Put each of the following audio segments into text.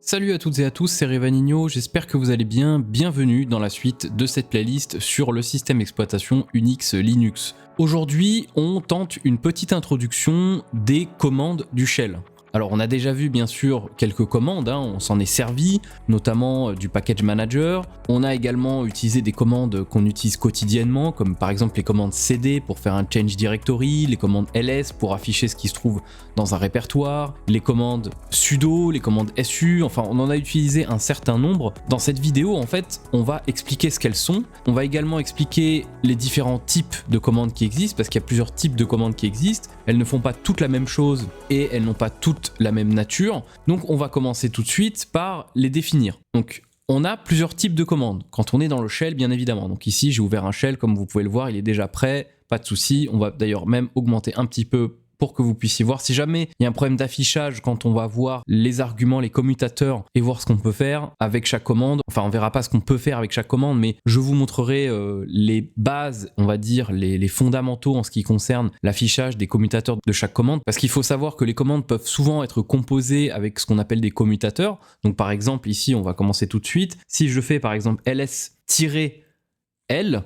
Salut à toutes et à tous, c'est Revanigno, j'espère que vous allez bien, bienvenue dans la suite de cette playlist sur le système d'exploitation Unix Linux. Aujourd'hui, on tente une petite introduction des commandes du shell. Alors on a déjà vu bien sûr quelques commandes, on s'en est servi, notamment du package manager. On a également utilisé des commandes qu'on utilise quotidiennement, comme par exemple les commandes cd pour faire un change directory, les commandes ls pour afficher ce qui se trouve dans un répertoire, les commandes sudo, les commandes su, enfin on en a utilisé un certain nombre. Dans cette vidéo en fait, on va expliquer ce qu'elles sont. On va également expliquer les différents types de commandes qui existent, parce qu'il y a plusieurs types de commandes qui existent. Elles ne font pas toutes la même chose et elles n'ont pas toutes la même nature. Donc on va commencer tout de suite par les définir. Donc on a plusieurs types de commandes quand on est dans le shell, bien évidemment. Donc ici j'ai ouvert un shell, comme vous pouvez le voir, il est déjà prêt, pas de souci. On va d'ailleurs même augmenter un petit peu pour que vous puissiez voir. Si jamais il y a un problème d'affichage quand on va voir les arguments, les commutateurs et voir ce qu'on peut faire avec chaque commande, enfin on verra pas ce qu'on peut faire avec chaque commande, mais je vous montrerai les bases, on va dire les fondamentaux en ce qui concerne l'affichage des commutateurs de chaque commande, parce qu'il faut savoir que les commandes peuvent souvent être composées avec ce qu'on appelle des commutateurs. Donc par exemple ici on va commencer tout de suite. Si je fais par exemple ls-l,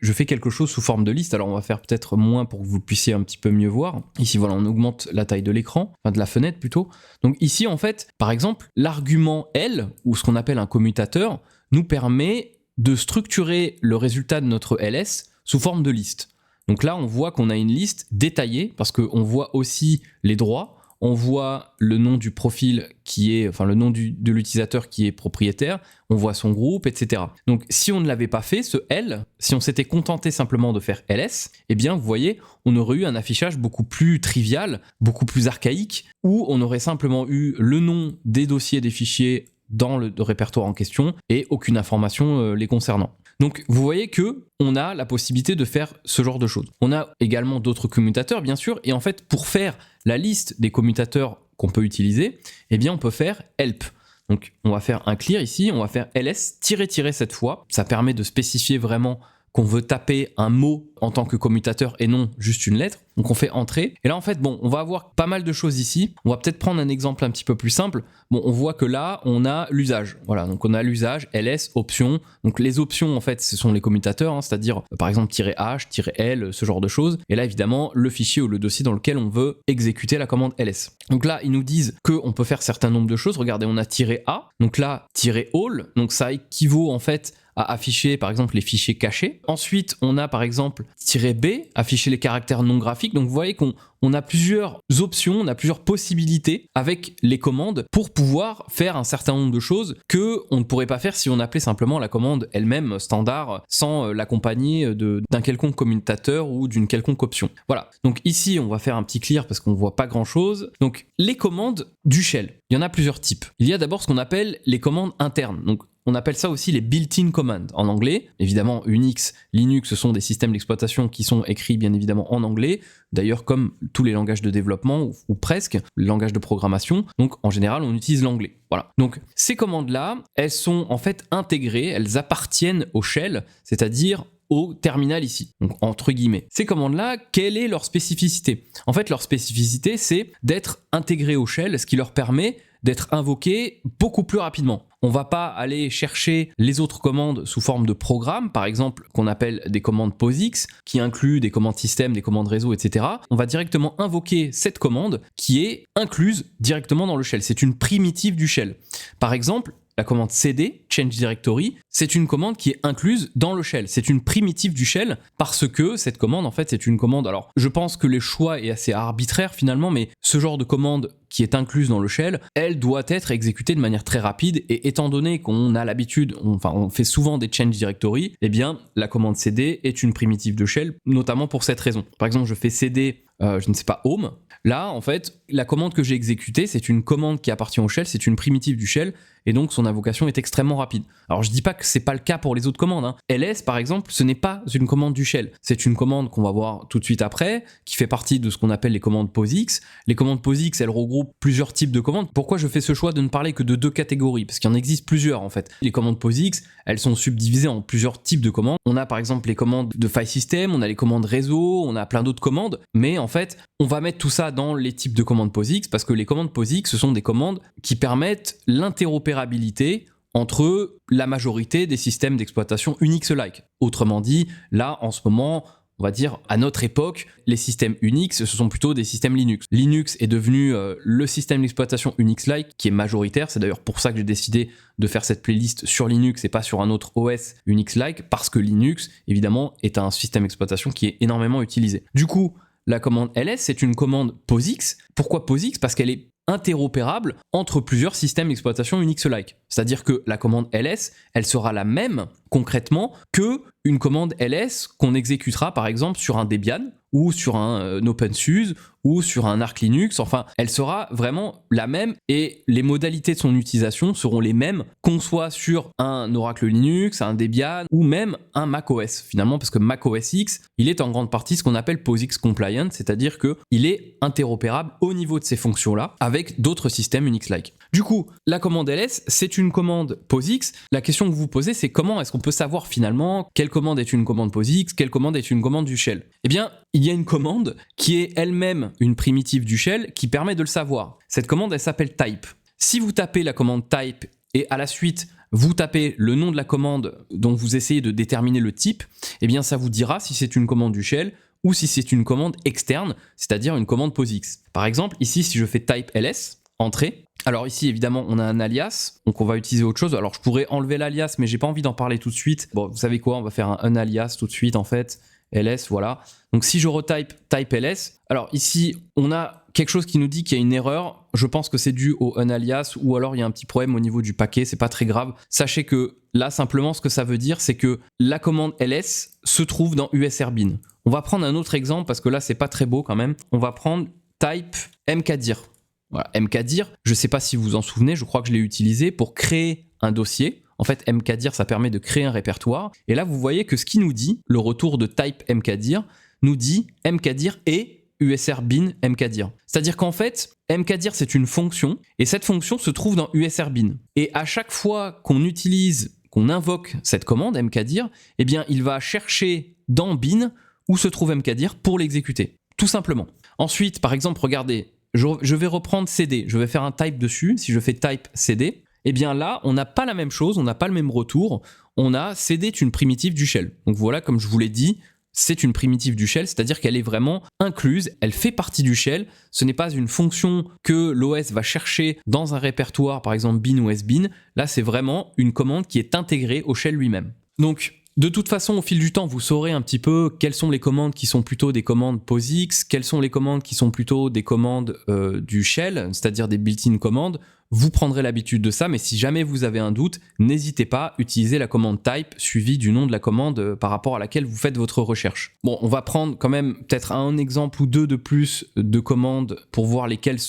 je fais quelque chose sous forme de liste. Alors on va faire peut-être moins pour que vous puissiez un petit peu mieux voir. Ici voilà, on augmente la taille de l'écran, enfin de la fenêtre plutôt. Donc ici en fait, par exemple, l'argument L, ou ce qu'on appelle un commutateur, nous permet de structurer le résultat de notre ls sous forme de liste. Donc là on voit qu'on a une liste détaillée, parce qu'on voit aussi les droits. On voit le nom du profil qui est, enfin le nom de l'utilisateur qui est propriétaire, on voit son groupe, etc. Donc si on ne l'avait pas fait, ce L, si on s'était contenté simplement de faire ls, eh bien vous voyez, on aurait eu un affichage beaucoup plus trivial, beaucoup plus archaïque, où on aurait simplement eu le nom des dossiers des fichiers dans le répertoire en question et aucune information les concernant. Donc vous voyez que on a la possibilité de faire ce genre de choses. On a également d'autres commutateurs bien sûr, et en fait pour faire la liste des commutateurs qu'on peut utiliser, eh bien on peut faire help. Donc on va faire un clear ici, on va faire ls-, cette fois, ça permet de spécifier vraiment qu'on veut taper un mot en tant que commutateur et non juste une lettre. Donc on fait entrer. Et là en fait, bon, on va avoir pas mal de choses ici. On va peut-être prendre un exemple un petit peu plus simple. Bon, on voit que là, on a l'usage. Voilà, donc on a l'usage, ls, options. Donc les options, en fait, ce sont les commutateurs, c'est-à-dire par exemple "-h", "-l", ce genre de choses. Et là, évidemment, le fichier ou le dossier dans lequel on veut exécuter la commande ls. Donc là, ils nous disent qu'on peut faire certain nombre de choses. Regardez, on a "-a". Donc là, "all". Donc ça équivaut en fait à afficher par exemple les fichiers cachés. Ensuite, on a par exemple "-b", afficher les caractères non graphiques. Donc vous voyez qu'on a plusieurs options, on a plusieurs possibilités avec les commandes pour pouvoir faire un certain nombre de choses que on ne pourrait pas faire si on appelait simplement la commande elle-même standard sans l'accompagner d'un quelconque commutateur ou d'une quelconque option. Voilà, donc ici on va faire un petit clear parce qu'on voit pas grand chose. Donc les commandes du shell, il y en a plusieurs types. Il y a d'abord ce qu'on appelle les commandes internes. Donc on appelle ça aussi les built-in commands en anglais. Évidemment, Unix, Linux, ce sont des systèmes d'exploitation qui sont écrits bien évidemment en anglais. D'ailleurs, comme tous les langages de développement, ou presque, les langages de programmation. Donc, en général, on utilise l'anglais. Voilà. Donc, ces commandes-là, elles sont en fait intégrées, elles appartiennent au shell, c'est-à-dire au terminal ici, donc entre guillemets. Ces commandes-là, quelle est leur spécificité? En fait, leur spécificité, c'est d'être intégrées au shell, ce qui leur permet d'être invoquées beaucoup plus rapidement. On va pas aller chercher les autres commandes sous forme de programme, par exemple, qu'on appelle des commandes POSIX, qui incluent des commandes système, des commandes réseau, etc. On va directement invoquer cette commande qui est incluse directement dans le shell. C'est une primitive du shell. Par exemple, la commande cd, change directory, c'est une commande qui est incluse dans le shell. C'est une primitive du shell parce que cette commande, en fait, c'est une commande. Alors, je pense que le choix est assez arbitraire finalement, mais ce genre de commande qui est incluse dans le shell, elle doit être exécutée de manière très rapide. Et étant donné qu'on a l'habitude, on fait souvent des change directory, eh bien, la commande cd est une primitive de shell, notamment pour cette raison. Par exemple, je fais cd, je ne sais pas, home. Là, en fait, la commande que j'ai exécutée, c'est une commande qui appartient au shell, c'est une primitive du shell, et donc son invocation est extrêmement rapide. Alors je dis pas que c'est pas le cas pour les autres commandes. ls par exemple, ce n'est pas une commande du shell, c'est une commande qu'on va voir tout de suite après, qui fait partie de ce qu'on appelle les commandes POSIX. Les commandes POSIX, elles regroupent plusieurs types de commandes. Pourquoi je fais ce choix de ne parler que de deux catégories? Parce qu'il y en existe plusieurs en fait. Les commandes POSIX, elles sont subdivisées en plusieurs types de commandes. On a par exemple les commandes de file system, on a les commandes réseau, on a plein d'autres commandes, mais en fait, on va mettre tout ça dans les types de commandes commandes POSIX parce que les commandes POSIX, ce sont des commandes qui permettent l'interopérabilité entre la majorité des systèmes d'exploitation Unix-like. Autrement dit, là, en ce moment, on va dire, à notre époque, les systèmes Unix, ce sont plutôt des systèmes Linux. Linux est devenu le système d'exploitation Unix-like qui est majoritaire. C'est d'ailleurs pour ça que j'ai décidé de faire cette playlist sur Linux et pas sur un autre OS Unix-like, parce que Linux, évidemment, est un système d'exploitation qui est énormément utilisé. Du coup, la commande ls, c'est une commande POSIX. Pourquoi POSIX ? Parce qu'elle est interopérable entre plusieurs systèmes d'exploitation Unix-like. C'est-à-dire que la commande ls, elle sera la même concrètement que une commande ls qu'on exécutera par exemple sur un Debian ou sur un OpenSUSE ou sur un Arch Linux. Enfin, elle sera vraiment la même et les modalités de son utilisation seront les mêmes qu'on soit sur un Oracle Linux, un Debian ou même un macOS finalement, parce que macOS X, il est en grande partie ce qu'on appelle POSIX compliant, c'est-à-dire qu'il est interopérable au niveau de ces fonctions-là avec d'autres systèmes Unix-like. Du coup, la commande ls, c'est une commande POSIX. La question que vous vous posez, c'est comment est-ce qu'on peut savoir finalement quelle commande est une commande POSIX, quelle commande est une commande du shell ? Eh bien, il y a une commande qui est elle-même une primitive du shell qui permet de le savoir. Cette commande, elle s'appelle type. Si vous tapez la commande type et à la suite, vous tapez le nom de la commande dont vous essayez de déterminer le type, eh bien ça vous dira si c'est une commande du shell ou si c'est une commande externe, c'est-à-dire une commande POSIX. Par exemple, ici, si je fais type ls, entrée, alors ici évidemment on a un alias, donc on va utiliser autre chose. Alors je pourrais enlever l'alias, mais j'ai pas envie d'en parler tout de suite. Bon, vous savez quoi, on va faire un alias tout de suite en fait, ls, voilà. Donc si je retype type ls, alors ici on a quelque chose qui nous dit qu'il y a une erreur. Je pense que c'est dû au unalias ou alors il y a un petit problème au niveau du paquet, c'est pas très grave. Sachez que là simplement ce que ça veut dire, c'est que la commande ls se trouve dans usrbin. On va prendre un autre exemple parce que là c'est pas très beau quand même. On va prendre type mkdir. Voilà, mkdir, je ne sais pas si vous vous en souvenez, je crois que je l'ai utilisé pour créer un dossier. En fait, mkdir, ça permet de créer un répertoire. Et là, vous voyez que ce qui nous dit, le retour de type mkdir, nous dit mkdir et usrbin mkdir. C'est-à-dire qu'en fait, mkdir, c'est une fonction, et cette fonction se trouve dans usrbin. Et à chaque fois qu'on invoque cette commande mkdir, eh bien, il va chercher dans bin où se trouve mkdir pour l'exécuter, tout simplement. Ensuite, par exemple, regardez, je vais reprendre cd, je vais faire un type dessus. Si je fais type cd, eh bien là, on n'a pas la même chose, on n'a pas le même retour. On a cd est une primitive du shell. Donc voilà, comme je vous l'ai dit, c'est une primitive du shell, c'est-à-dire qu'elle est vraiment incluse, elle fait partie du shell. Ce n'est pas une fonction que l'OS va chercher dans un répertoire, par exemple bin ou sbin. Là, c'est vraiment une commande qui est intégrée au shell lui-même. Donc, de toute façon, au fil du temps, vous saurez un petit peu quelles sont les commandes qui sont plutôt des commandes POSIX, quelles sont les commandes qui sont plutôt des commandes du shell, c'est-à-dire des built-in commandes. Vous prendrez l'habitude de ça, mais si jamais vous avez un doute, n'hésitez pas, utilisez la commande type suivie du nom de la commande par rapport à laquelle vous faites votre recherche. Bon, on va prendre quand même peut-être un exemple ou deux de plus de commandes pour voir lesquelles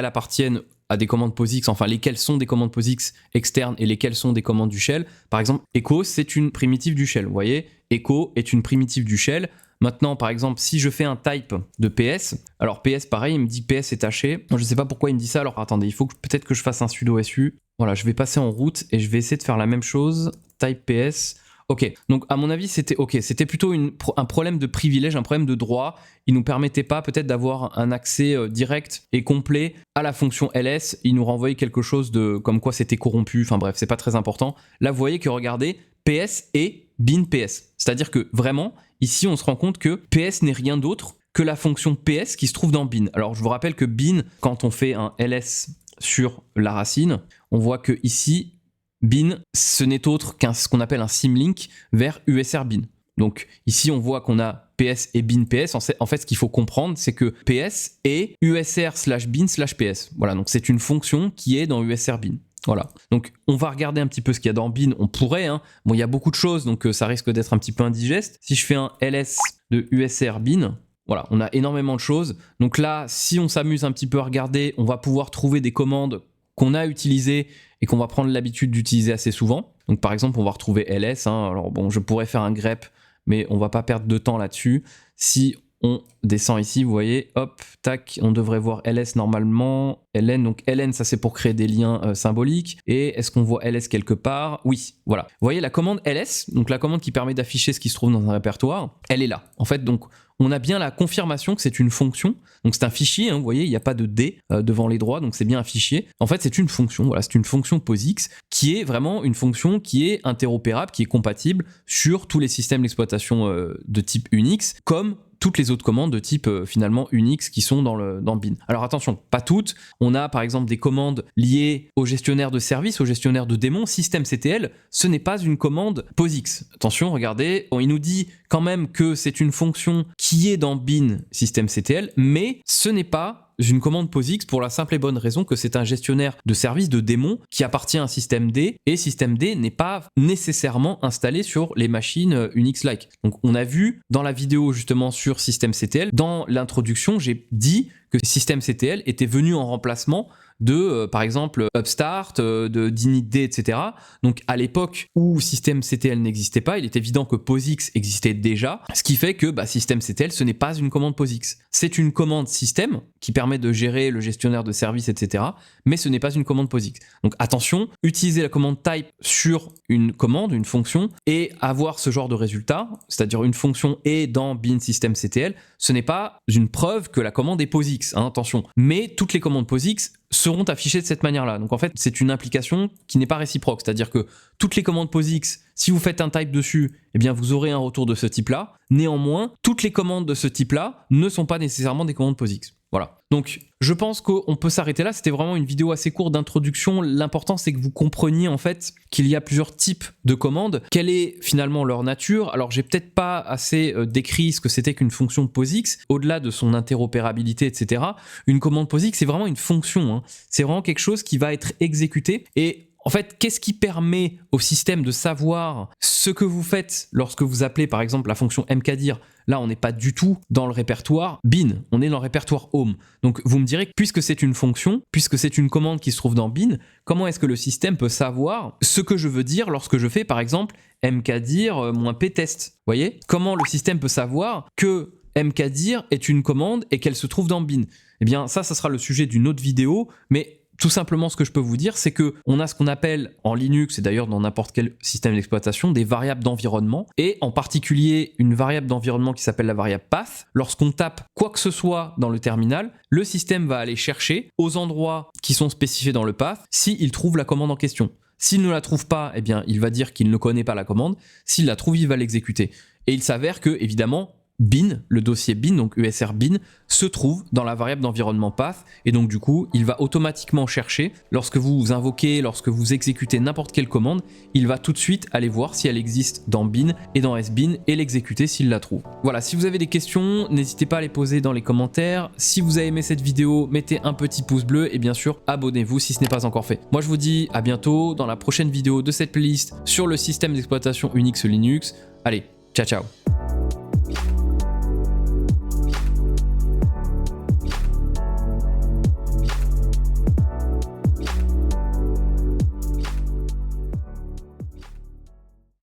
appartiennent à des commandes POSIX, enfin lesquelles sont des commandes POSIX externes et lesquelles sont des commandes du shell. Par exemple, echo, c'est une primitive du shell. Vous voyez, echo est une primitive du shell. Maintenant, par exemple, si je fais un type de PS, alors PS, pareil, il me dit PS est taché. Je ne sais pas pourquoi il me dit ça, alors attendez, il faut peut-être que je fasse un sudo su. Voilà, je vais passer en route et je vais essayer de faire la même chose. Type PS. Ok, donc à mon avis, c'était plutôt un problème de privilège, un problème de droit. Il ne nous permettait pas peut-être d'avoir un accès direct et complet à la fonction ls. Il nous renvoyait quelque chose de comme quoi c'était corrompu. Enfin bref, c'est pas très important. Là, vous voyez que regardez, PS et bin PS. C'est-à-dire que vraiment, ici, on se rend compte que PS n'est rien d'autre que la fonction PS qui se trouve dans bin. Alors, je vous rappelle que bin, quand on fait un ls sur la racine, on voit que ici, bin, ce n'est autre qu'un ce qu'on appelle un symlink vers usrbin. Donc ici, on voit qu'on a PS et bin PS. En fait, ce qu'il faut comprendre, c'est que PS est usr/bin/ps. Voilà, donc c'est une fonction qui est dans usrbin. Voilà. Donc on va regarder un petit peu ce qu'il y a dans bin. On pourrait, Bon, il y a beaucoup de choses, donc ça risque d'être un petit peu indigeste. Si je fais un ls de usrbin, voilà, on a énormément de choses. Donc là, si on s'amuse un petit peu à regarder, on va pouvoir trouver des commandes qu'on a utilisées et qu'on va prendre l'habitude d'utiliser assez souvent. Donc par exemple, on va retrouver ls. Alors bon, je pourrais faire un grep, mais on va pas perdre de temps là-dessus. Si on descend ici, vous voyez, hop, tac, on devrait voir ls normalement, ln, donc ln ça c'est pour créer des liens symboliques, et est-ce qu'on voit ls quelque part? Oui, voilà. Vous voyez la commande ls, donc la commande qui permet d'afficher ce qui se trouve dans un répertoire, elle est là. En fait, donc on a bien la confirmation que c'est une fonction, donc c'est un fichier, hein, vous voyez, il n'y a pas de D devant les droits, donc c'est bien un fichier. En fait, c'est une fonction, voilà, c'est une fonction POSIX qui est vraiment une fonction qui est interopérable, qui est compatible sur tous les systèmes d'exploitation de type Unix, comme toutes les autres commandes de type finalement Unix qui sont dans bin. Alors attention, pas toutes. On a par exemple des commandes liées au gestionnaire de service, au gestionnaire de démons. Systemctl, ce n'est pas une commande POSIX. Attention, regardez, il nous dit quand même que c'est une fonction qui est dans bin systemctl, mais ce n'est pas une commande POSIX pour la simple et bonne raison que c'est un gestionnaire de service de démons qui appartient à systemd, et systemd n'est pas nécessairement installé sur les machines Unix-like. Donc on a vu dans la vidéo justement sur systemctl, dans l'introduction, j'ai dit que systemctl était venu en remplacement de, par exemple, Upstart, d'Initd, etc. Donc, à l'époque où systemctl n'existait pas, il est évident que POSIX existait déjà, ce qui fait que systemctl, ce n'est pas une commande POSIX. C'est une commande système qui permet de gérer le gestionnaire de service, etc. Mais ce n'est pas une commande POSIX. Donc, attention, utiliser la commande type sur une commande, une fonction, et avoir ce genre de résultat, c'est-à-dire une fonction est dans bin systemctl, ce n'est pas une preuve que la commande est POSIX, hein, attention. Mais toutes les commandes POSIX seront affichées de cette manière-là. Donc en fait, c'est une implication qui n'est pas réciproque, c'est-à-dire que toutes les commandes POSIX, si vous faites un type dessus, eh bien vous aurez un retour de ce type-là. Néanmoins, toutes les commandes de ce type-là ne sont pas nécessairement des commandes POSIX. Voilà. Donc, je pense qu'on peut s'arrêter là. C'était vraiment une vidéo assez courte d'introduction. L'important, c'est que vous compreniez en fait qu'il y a plusieurs types de commandes. Quelle est finalement leur nature? Alors, j'ai peut-être pas assez décrit ce que c'était qu'une fonction POSIX, au-delà de son interopérabilité, etc. Une commande POSIX, c'est vraiment une fonction, hein. C'est vraiment quelque chose qui va être exécuté. Et en fait, qu'est-ce qui permet au système de savoir ce que vous faites lorsque vous appelez par exemple la fonction mkdir? Là, on n'est pas du tout dans le répertoire bin, on est dans le répertoire home. Donc vous me direz que puisque c'est une fonction, puisque c'est une commande qui se trouve dans bin, comment est-ce que le système peut savoir ce que je veux dire lorsque je fais par exemple mkdir-ptest? Vous voyez? Comment le système peut savoir que mkdir est une commande et qu'elle se trouve dans bin? Eh bien ça sera le sujet d'une autre vidéo, mais tout simplement, ce que je peux vous dire, c'est qu'on a ce qu'on appelle en Linux, et d'ailleurs dans n'importe quel système d'exploitation, des variables d'environnement, et en particulier une variable d'environnement qui s'appelle la variable path. Lorsqu'on tape quoi que ce soit dans le terminal, le système va aller chercher aux endroits qui sont spécifiés dans le path s'il trouve la commande en question. S'il ne la trouve pas, eh bien, il va dire qu'il ne connaît pas la commande. S'il la trouve, il va l'exécuter. Et il s'avère que, évidemment, bin, le dossier bin, donc usr bin, se trouve dans la variable d'environnement path, et donc du coup, il va automatiquement chercher, lorsque vous invoquez, lorsque vous exécutez n'importe quelle commande, il va tout de suite aller voir si elle existe dans bin et dans sbin, et l'exécuter s'il la trouve. Voilà, si vous avez des questions, n'hésitez pas à les poser dans les commentaires. Si vous avez aimé cette vidéo, mettez un petit pouce bleu, et bien sûr, abonnez-vous si ce n'est pas encore fait. Moi, je vous dis à bientôt dans la prochaine vidéo de cette playlist sur le système d'exploitation Unix Linux. Allez, ciao ciao.